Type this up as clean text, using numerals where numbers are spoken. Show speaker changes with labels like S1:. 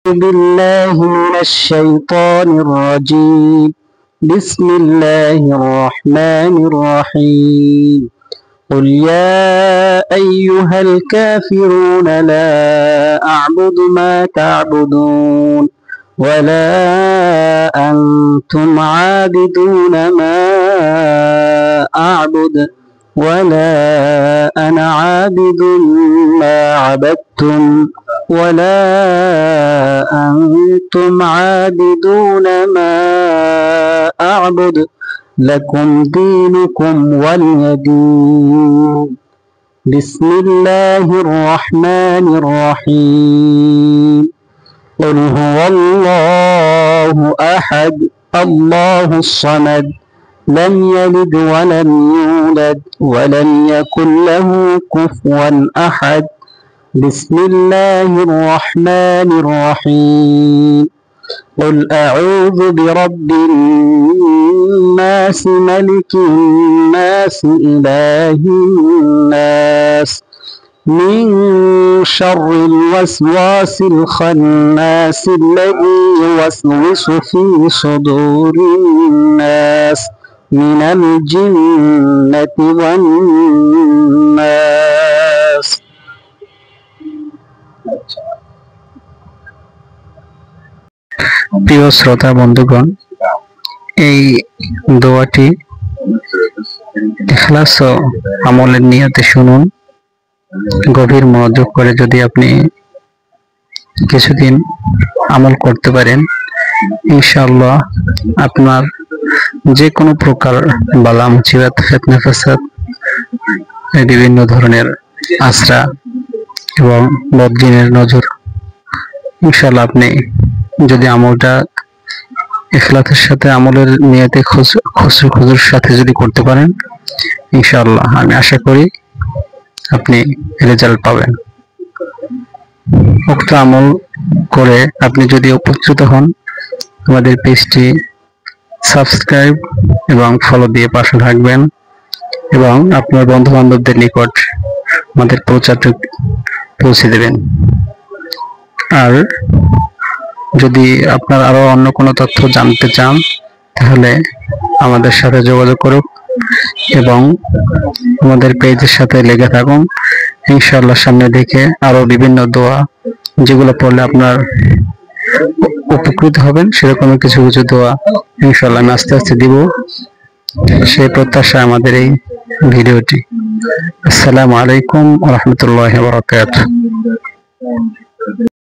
S1: بالله من الشيطان الرجيم. بسم الله الرحمن الرحيم. قل يا أيها الكافرون لا أعبد ما تعبدون ولا أنتم عابدون ما أعبد ولا أنا عابد ما عبدتم ولا أنتم عابدون ما أعبد لكم دينكم ولي دين. بسم الله الرحمن الرحيم. قل هو الله أحد الله الصمد لم يلد ولم يولد ولم يكن له كفوا أحد. بسم الله الرحمن الرحيم. قل أعوذ برب الناس ملك الناس إله الناس من شر الوسواس الخناس الذي يوسوس في صدور الناس من الجنة والناس. প্রিয় শ্রোতা বন্ধুগণ, এই দোয়াটি ইখলাস ও আমলের নিয়তে শুনুন। গভীর মনোযোগ করে যদি আপনি কিছুদিন আমল করতে পারেন, ইনশাআল্লাহ আপনার যে কোনো প্রকার বালা মুসিবত ফিতনা ফাসাদ বিভিন্ন ধরনের আশরা এবং বদজিনের নজর, ইনশাআল্লাহ আপনি যদি আমলটা ইখলাসের সাথে আমলের নিয়তে খুশুর সাথে যদি করতে পারেন, ইনশাআল্লাহ আমি আশা করি আপনি রেজাল্ট পাবেন। উক্ত আমল করে আপনি যদি উপকৃত হন, আমাদের পেজটি সাবস্ক্রাইব এবং ফলো দিয়ে পাশে থাকবেন এবং আপনার বন্ধু বান্ধবদের নিকট আমাদের প্রচারটি পৌঁছে দেবেন। আর যদি আপনার আরো অন্য কোনো তথ্য জানতে চান, তাহলে আমাদের সাথে যোগাযোগ করুন এবং আমাদের পেজের সাথে লেগে থাকুন। ইনশাআল্লাহ সামনে দেখে আরো বিভিন্ন দোয়া যেগুলো পড়লে আপনার উপকৃত হবেন, সেরকম কিছু কিছু দোয়া ইনশাআল্লাহ আমি আস্তে আস্তে দিব, সেই প্রত্যাশা আমাদের এই ভিডিওটি। আসসালামু আলাইকুম ওয়া রাহমাতুল্লাহি ওয়া বারাকাতুহু।